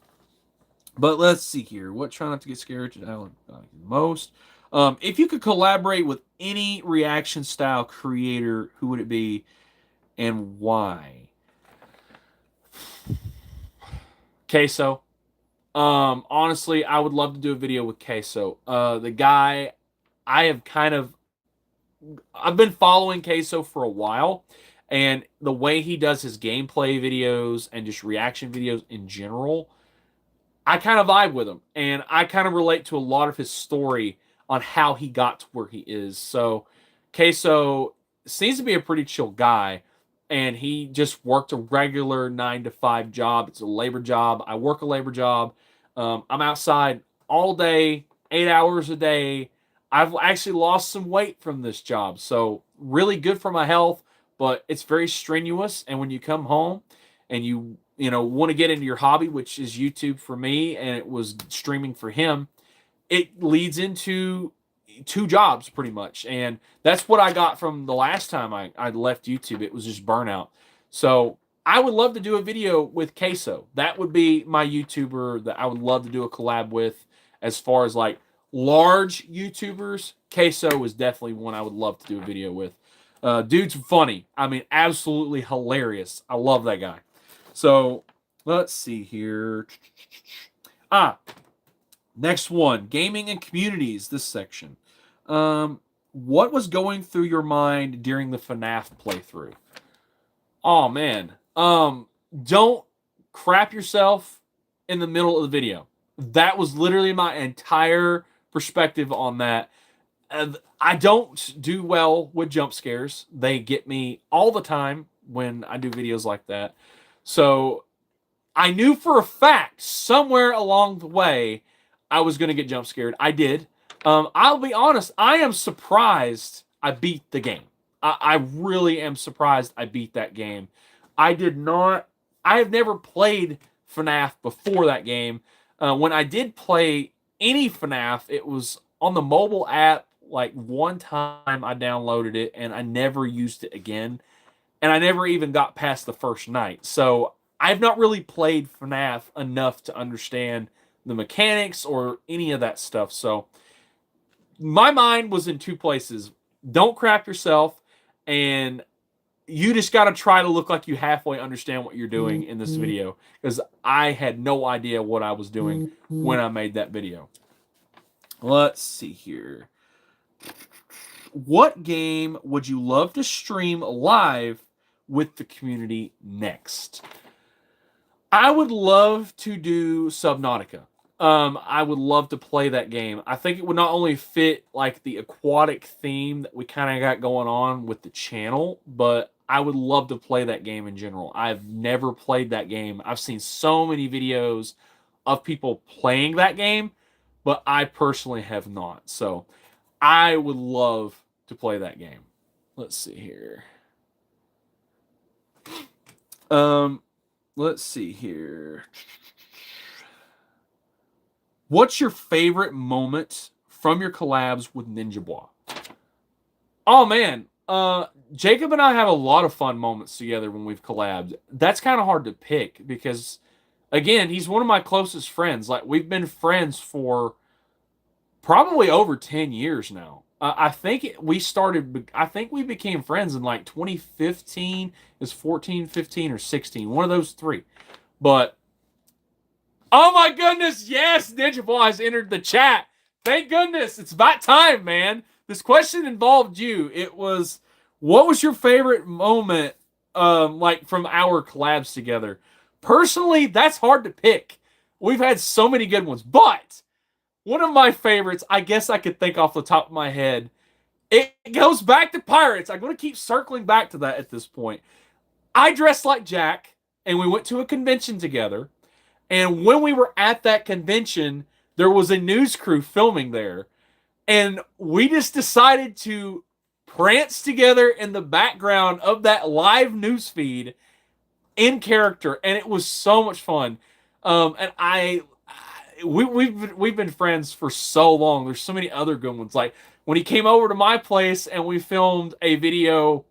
But let's see here. What try not to get scared to Alan most? If you could collaborate with any reaction style creator, who would it be and why? Queso. Honestly, I would love to do a video with Queso. The guy, I have kind of, I've been following Queso for a while, and the way he does his gameplay videos and just reaction videos in general, I kind of vibe with him, and I kind of relate to a lot of his story on how he got to where he is. So, Queso seems to be a pretty chill guy, and he just worked a regular 9 to 5 job. It's a labor job. I work a labor job. I'm outside all day, 8 hours a day. I've actually lost some weight from this job, so really good for my health, but it's very strenuous. And when you come home and you know want to get into your hobby, which is YouTube for me, and it was streaming for him, it leads into 2 jobs pretty much. And that's what I got from the last time I left YouTube. It was just burnout. So I would love to do a video with Queso. That would be my YouTuber that I would love to do a collab with. As far as like large YouTubers, Queso is definitely one I would love to do a video with. Dude's funny. I mean, absolutely hilarious. I love that guy. So let's see here. Next one, gaming and communities, this section. What was going through your mind during the FNAF playthrough? Oh, man. Don't crap yourself in the middle of the video. That was literally my entire perspective on that. I don't do well with jump scares. They get me all the time when I do videos like that. So I knew for a fact somewhere along the way I was going to get jump scared. I did. I'll be honest. I am surprised I beat the game. I really am surprised I beat that game. I have never played FNAF before that game. When I did play any FNAF, it was on the mobile app. Like one time I downloaded it and I never used it again. And I never even got past the first night. So I've not really played FNAF enough to understand the mechanics or any of that stuff. So my mind was in 2 places. Don't crap yourself, and you just got to try to look like you halfway understand what you're doing in this video, because I had no idea what I was doing when I made that video. Let's see here. What game would you love to stream live with the community next? I would love to do Subnautica. I would love to play that game. I think it would not only fit like the aquatic theme that we kind of got going on with the channel, but I would love to play that game in general. I've never played that game. I've seen so many videos of people playing that game, but I personally have not. So I would love to play that game. Let's see here. Let's see here. What's your favorite moment from your collabs with Ninja Bois? Oh man, Jacob and I have a lot of fun moments together when we've collabed. That's kind of hard to pick because, again, he's one of my closest friends. Like, we've been friends for probably over 10 years now. I think we became friends in like 2015. Is 14, 15, or 16. One of those 3. But, oh my goodness, yes, Ninja Bois has entered the chat. Thank goodness. It's about time, man. This question involved you. It was, what was your favorite moment, like from our collabs together? Personally, that's hard to pick. We've had so many good ones, but one of my favorites, I guess I could think off the top of my head, it goes back to Pirates. I'm going to keep circling back to that at this point. I dressed like Jack, and we went to a convention together. And when we were at that convention, there was a news crew filming there. And we just decided to prance together in the background of that live news feed in character. And it was so much fun. And we've been friends for so long. There's so many other good ones. Like when he came over to my place and we filmed a video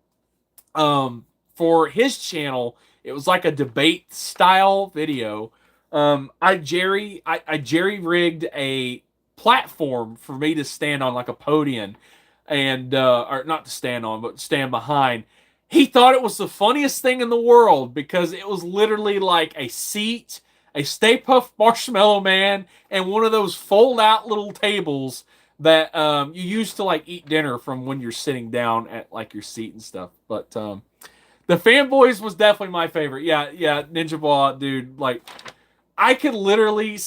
for his channel, It was like a debate style video. I jerry rigged a platform for me to stand on, like a podium, and or not to stand on, but stand behind. He thought it was the funniest thing in the world because it was literally like a seat, a Stay Puft Marshmallow Man, and one of those fold out little tables that you use to like eat dinner from when you're sitting down at like your seat and stuff. But the Fanboys was definitely my favorite. Yeah, yeah, Ninja Ball, dude. Like, I could literally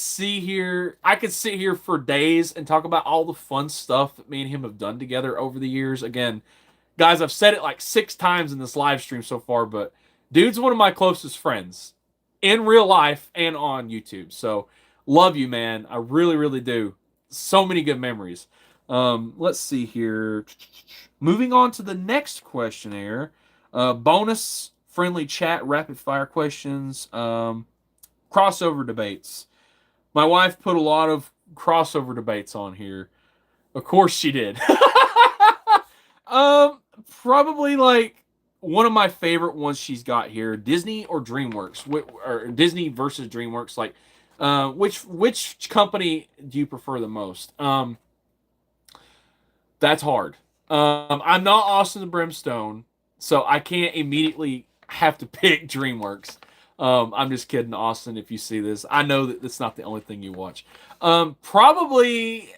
I could sit here for days and talk about all the fun stuff that me and him have done together over the years. Again, guys, I've said it like 6 times in this live stream so far, but dude's one of my closest friends in real life and on YouTube. So, love you, man. I really, really do. So many good memories. Let's see here. Moving on to the next questionnaire. Bonus friendly chat, rapid fire questions. Crossover debates. My wife put a lot of crossover debates on here. Of course she did. Probably like one of my favorite ones she's got here: Disney or DreamWorks, or Disney versus DreamWorks. Like, which company do you prefer the most? That's hard. I'm not Austin the Brimstone, so I can't immediately have to pick DreamWorks. I'm just kidding, Austin. If you see this, I know that that's not the only thing you watch. Probably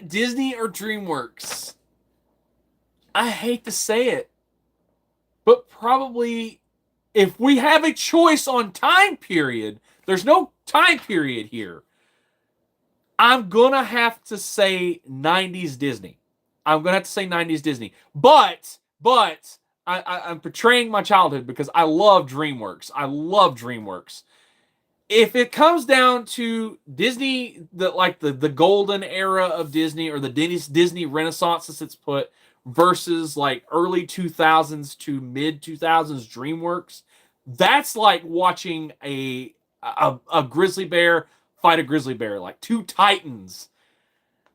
Disney or DreamWorks. I hate to say it, but probably if we have a choice on time period, there's no time period here. I'm gonna have to say 90s Disney. I'm gonna have to say 90s Disney. But I'm portraying my childhood because I love DreamWorks. I love DreamWorks. If it comes down to Disney, the golden era of Disney, or the Disney Renaissance, as it's put, versus like early 2000s to mid 2000s DreamWorks, that's like watching a grizzly bear fight a grizzly bear, like two titans.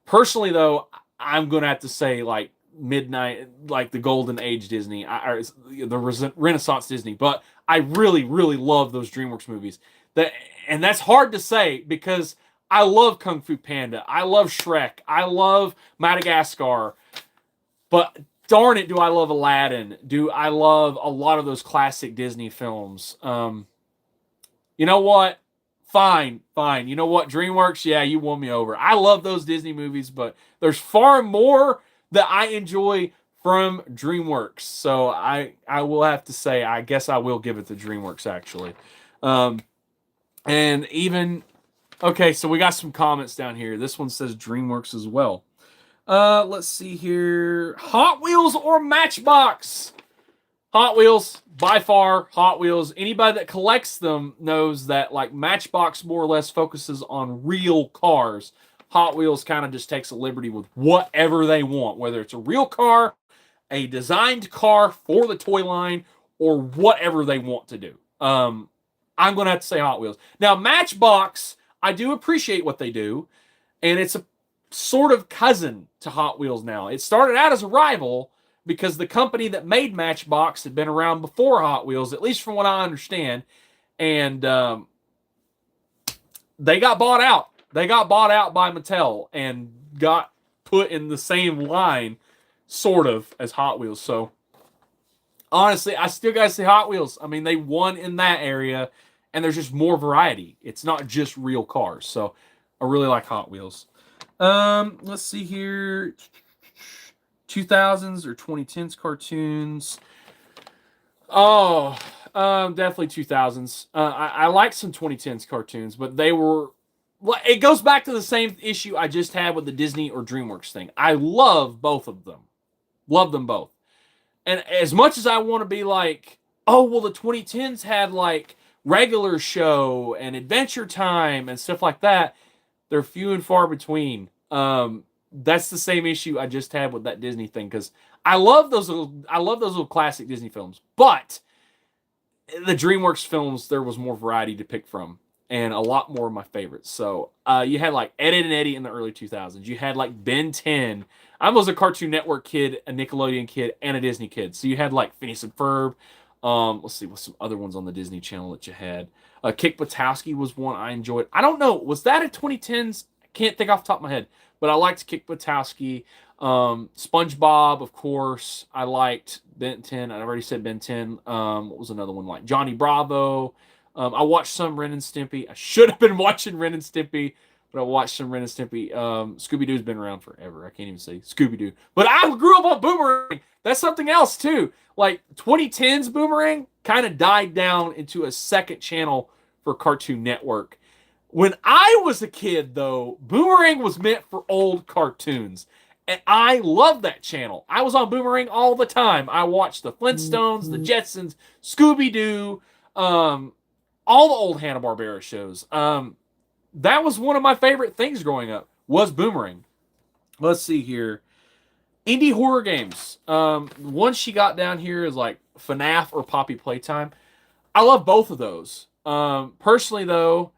Personally, though, I'm gonna have to say like midnight, like the golden age Disney, or the Renaissance Disney. But I really, really love those DreamWorks movies. And that's hard to say because I love Kung Fu Panda, I love Shrek, I love Madagascar, but darn it, do I love Aladdin? Do I love a lot of those classic Disney films? You know what? Fine. You know what? DreamWorks, yeah, you won me over. I love those Disney movies, but there's far more that I enjoy from DreamWorks. So I will have to say, I guess I will give it to DreamWorks, actually. And even, okay, so we got some comments down here. This one says DreamWorks as well. Let's see here. Hot Wheels or Matchbox? Hot Wheels, by far, Hot Wheels. Anybody that collects them knows that like Matchbox more or less focuses on real cars. Hot Wheels kind of just takes a liberty with whatever they want, whether it's a real car, a designed car for the toy line, or whatever they want to do. I'm going to have to say Hot Wheels. Now, Matchbox, I do appreciate what they do, and it's a sort of cousin to Hot Wheels now. It started out as a rival because the company that made Matchbox had been around before Hot Wheels, at least from what I understand, and they got bought out. They got bought out by Mattel and got put in the same line, sort of, as Hot Wheels. So, honestly, I still got to say Hot Wheels. I mean, they won in that area, and there's just more variety. It's not just real cars. So, I really like Hot Wheels. Let's see here. 2000s or 2010s cartoons. Oh, definitely 2000s. I like some 2010s cartoons, but they were... It goes back to the same issue I just had with the Disney or DreamWorks thing. I love both of them. Love them both. And as much as I want to be like, oh, well, the 2010s had like Regular Show and Adventure Time and stuff like that, they're few and far between. That's the same issue I just had with that Disney thing, because I love those little classic Disney films, but the DreamWorks films, there was more variety to pick from, and a lot more of my favorites. So you had like Ed, Edd and Eddy in the early 2000s. You had like Ben 10. I was a Cartoon Network kid, a Nickelodeon kid, and a Disney kid. So you had like Phineas and Ferb, Let's see, what's some other ones on the Disney Channel that you had? Kick Buttowski was one I enjoyed. I don't know, was that a 2010s? I can't think off the top of my head, but I liked Kick Buttowski. SpongeBob, of course. I liked Ben 10. I already said Ben 10. What was another one like? Johnny Bravo. I watched some Ren and Stimpy. I should have been watching Ren and Stimpy, but I watched some Ren and Stimpy. Scooby-Doo's been around forever. I can't even say Scooby-Doo. But I grew up on Boomerang. That's something else, too. Like, 2010's Boomerang kind of died down into a second channel for Cartoon Network. When I was a kid, though, Boomerang was meant for old cartoons. And I loved that channel. I was on Boomerang all the time. I watched the Flintstones, the Jetsons, Scooby-Doo, all the old Hanna-Barbera shows. That was one of my favorite things growing up, was Boomerang. Let's see here. Indie horror games. One she got down here is like FNAF or Poppy Playtime. I love both of those. Personally, though,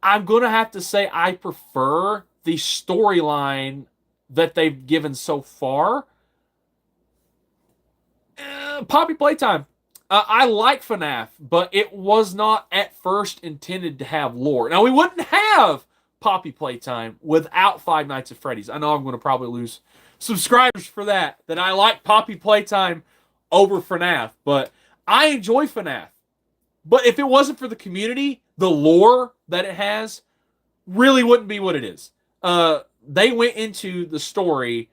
I'm going to have to say I prefer the storyline that they've given so far. Poppy Playtime. I like FNAF, but it was not at first intended to have lore. Now, we wouldn't have Poppy Playtime without Five Nights at Freddy's. I know I'm going to probably lose subscribers for that I like Poppy Playtime over FNAF, but I enjoy FNAF. But if it wasn't for the community, the lore that it has really wouldn't be what it is. They went into the story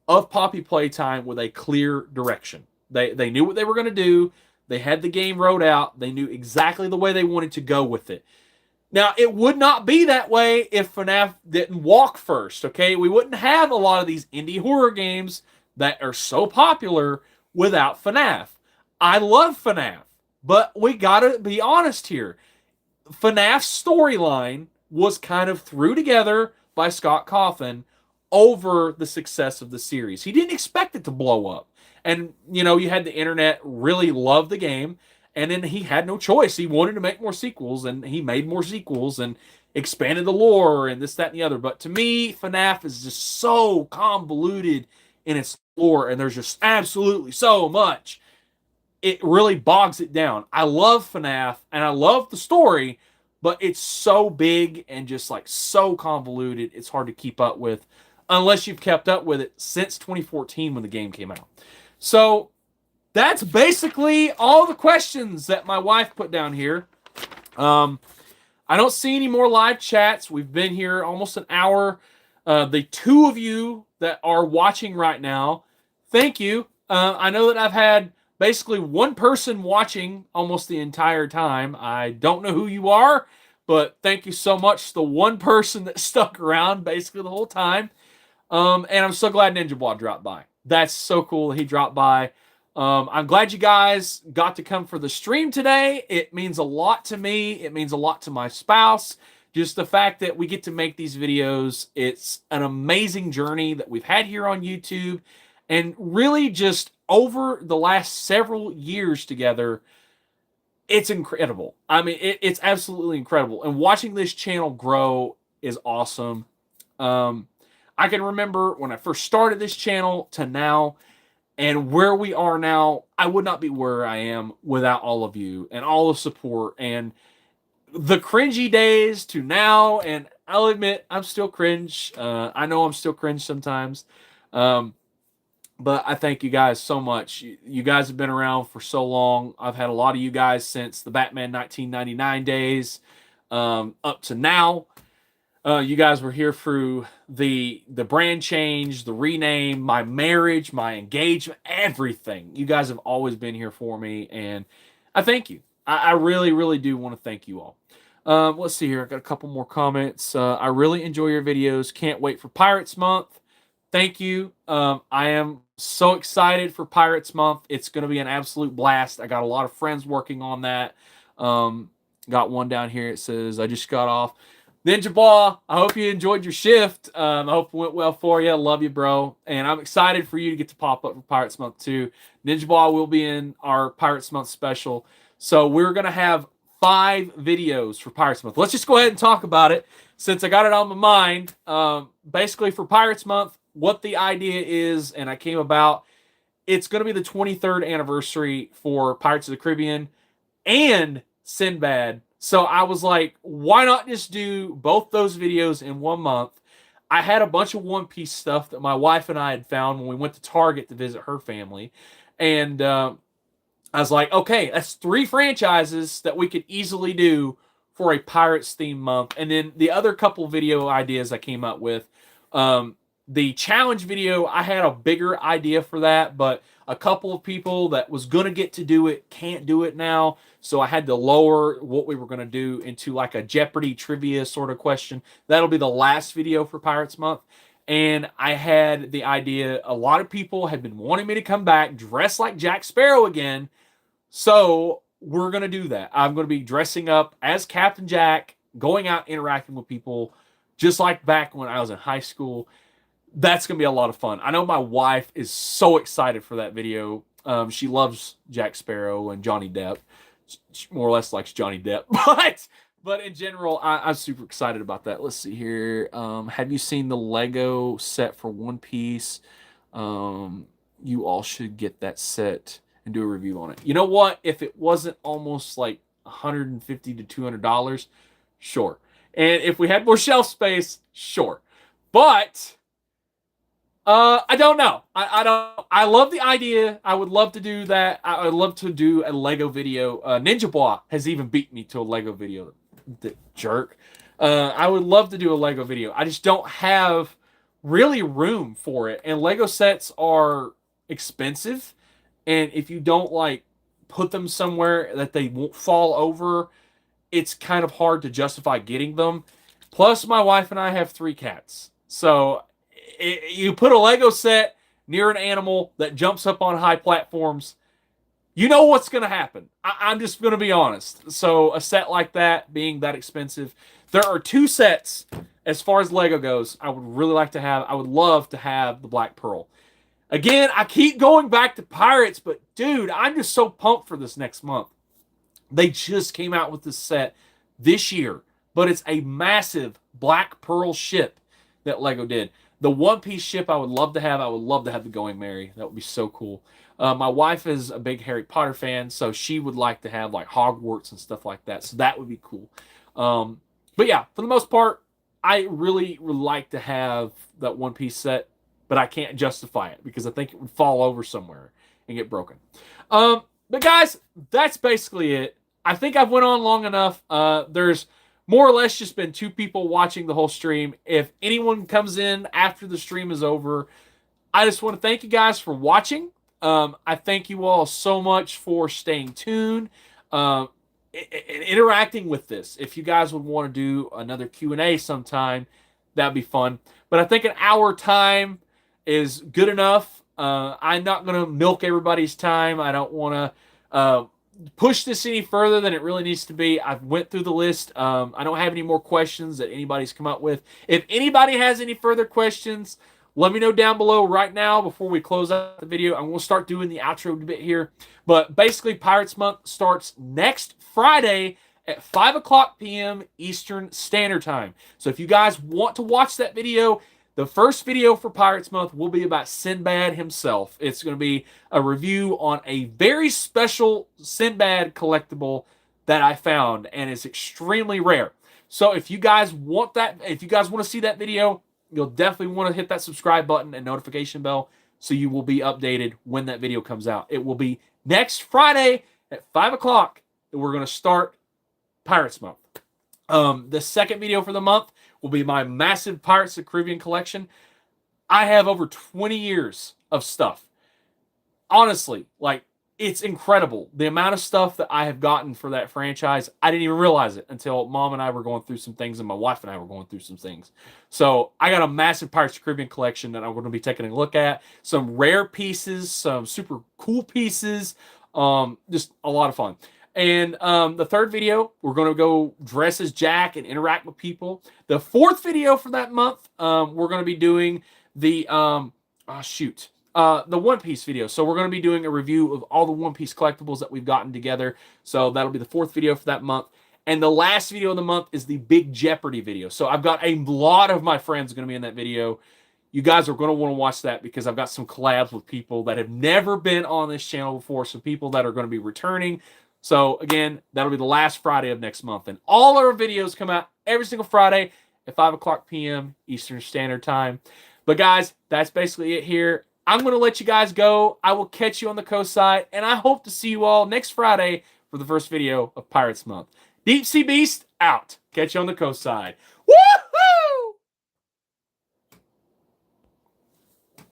of Poppy Playtime with a clear direction. They knew what they were going to do. They had the game wrote out. They knew exactly the way they wanted to go with it. Now, it would not be that way if FNAF didn't walk first, okay? We wouldn't have a lot of these indie horror games that are so popular without FNAF. I love FNAF, but we gotta be honest here. FNAF's storyline was kind of threw together by Scott Cawthon over the success of the series. He didn't expect it to blow up. And, you know, you had the internet really love the game, and then he had no choice. He wanted to make more sequels, and he made more sequels and expanded the lore and this, that, and the other. But to me, FNAF is just so convoluted in its lore, and there's just absolutely so much. It really bogs it down. I love FNAF, and I love the story, but it's so big and just like so convoluted, it's hard to keep up with unless you've kept up with it since 2014 when the game came out. So that's basically all the questions that my wife put down here. I don't see any more live chats. We've been here almost an hour. The two of you that are watching right now, thank you. I know that I've had basically one person watching almost the entire time. I don't know who you are, but thank you so much to the one person that stuck around basically the whole time. And I'm so glad Ninja Boy dropped by. That's so cool that he dropped by. I'm glad you guys got to come for the stream today. It means a lot to me. It means a lot to my spouse. Just the fact that we get to make these videos. It's an amazing journey that we've had here on YouTube. And really just over the last several years together, it's incredible. I mean, it's absolutely incredible. And watching this channel grow is awesome. I can remember when I first started this channel to now, and where we are now, I would not be where I am without all of you and all the support and the cringy days to now. And I'll admit, I'm still cringe. I know I'm still cringe sometimes. But I thank you guys so much. You guys have been around for so long. I've had a lot of you guys since the Batman 1999 days up to now. You guys were here through the brand change, the rename, my marriage, my engagement, everything. You guys have always been here for me, and I thank you. I really, really do want to thank you all. Let's see here. I got a couple more comments. I really enjoy your videos. Can't wait for Pirates Month. Thank you. I am so excited for Pirates Month. It's going to be an absolute blast. I got a lot of friends working on that. Got one down here. It says, I just got off. Ninja Ball, I hope you enjoyed your shift. I hope it went well for you. Love you, bro. And I'm excited for you to get to pop up for Pirates Month too. Ninja Ball will be in our Pirates Month special. So we're going to have 5 videos for Pirates Month. Let's just go ahead and talk about it since I got it on my mind. Basically for Pirates Month, what the idea is and I came about it's going to be the 23rd anniversary for Pirates of the Caribbean and Sinbad. So I was like, why not just do both those videos in 1 month? I had a bunch of One Piece stuff that my wife and I had found when we went to Target to visit her family. And I was like, okay, that's 3 franchises that we could easily do for a Pirates themed month. And then the other couple video ideas I came up with, the challenge video, I had a bigger idea for that, but a couple of people that was going to get to do it can't do it now. So I had to lower what we were going to do into like a Jeopardy trivia sort of question. That'll be the last video for Pirates Month. And I had the idea, a lot of people had been wanting me to come back dressed like Jack Sparrow again. So we're going to do that. I'm going to be dressing up as Captain Jack, going out interacting with people, just like back when I was in high school. That's going to be a lot of fun. I know my wife is so excited for that video. She loves Jack Sparrow and Johnny Depp. She more or less likes Johnny Depp. But in general, I'm super excited about that. Let's see here. Have you seen the Lego set for One Piece? You all should get that set and do a review on it. You know what? If it wasn't almost like $150 to $200, sure. And if we had more shelf space, sure. But I don't know. I don't. I love the idea. I would love to do that. I would love to do a Lego video. Ninja Boy has even beat me to a Lego video. The jerk. I would love to do a Lego video. I just don't have really room for it. And Lego sets are expensive. And if you don't like put them somewhere that they won't fall over, it's kind of hard to justify getting them. Plus, my wife and I have 3 cats. So you put a Lego set near an animal that jumps up on high platforms, you know what's going to happen. I'm just going to be honest. So a set like that being that expensive, there are 2 sets as far as Lego goes I would really like to have. I would love to have the Black Pearl. Again, I keep going back to Pirates, but dude, I'm just so pumped for this next month. They just came out with this set this year, but it's a massive Black Pearl ship that Lego did. The One Piece ship I would love to have. I would love to have the Going Merry. That would be so cool. My wife is a big Harry Potter fan, so she would like to have like Hogwarts and stuff like that. So that would be cool. But yeah, for the most part, I really would like to have that One Piece set, but I can't justify it because I think it would fall over somewhere and get broken. But guys, that's basically it. I think I've went on long enough. There's more or less just been 2 people watching the whole stream. If anyone comes in after the stream is over, I just want to thank you guys for watching. I thank you all so much for staying tuned and interacting with this. If you guys would want to do another Q&A sometime, that'd be fun. But I think an hour time is good enough. I'm not going to milk everybody's time. I don't want to push this any further than it really needs to be. I've went through the list. I don't have any more questions that anybody's come up with. If anybody has any further questions, let me know down below right now before we close out the video. I'm going to start doing the outro bit here. But basically, Pirates Month starts next Friday at 5 o'clock p.m. Eastern Standard Time. So if you guys want to watch that video, the first video for Pirates Month will be about Sinbad himself. It's going to be a review on a very special Sinbad collectible that I found, and it's extremely rare. So if you guys want that, if you guys want to see that video, you'll definitely want to hit that subscribe button and notification bell so you will be updated when that video comes out. It will be next Friday at 5 o'clock, and we're going to start Pirates Month. The second video for the month will be my massive Pirates of the Caribbean collection. I have over 20 years of stuff. Honestly, like, it's incredible. The amount of stuff that I have gotten for that franchise, I didn't even realize it until Mom and I were going through some things and my wife and I were going through some things. So I got a massive Pirates of the Caribbean collection that I'm going to be taking a look at. Some rare pieces, some super cool pieces. Just a lot of fun. And the third video, we're going to go dress as Jack and interact with people. The fourth video for that month, we're going to be doing the, the One Piece video. So we're going to be doing a review of all the One Piece collectibles that we've gotten together. So that'll be the fourth video for that month. And the last video of the month is the Big Jeopardy video. So I've got a lot of my friends going to be in that video. You guys are going to want to watch that because I've got some collabs with people that have never been on this channel before, some people that are going to be returning. So, again, that'll be the last Friday of next month. And all our videos come out every single Friday at 5 o'clock p.m. Eastern Standard Time. But, guys, that's basically it here. I'm going to let you guys go. I will catch you on the coast side, and I hope to see you all next Friday for the first video of Pirates Month. Deepsea Beast out. Catch you on the coast side. Woo!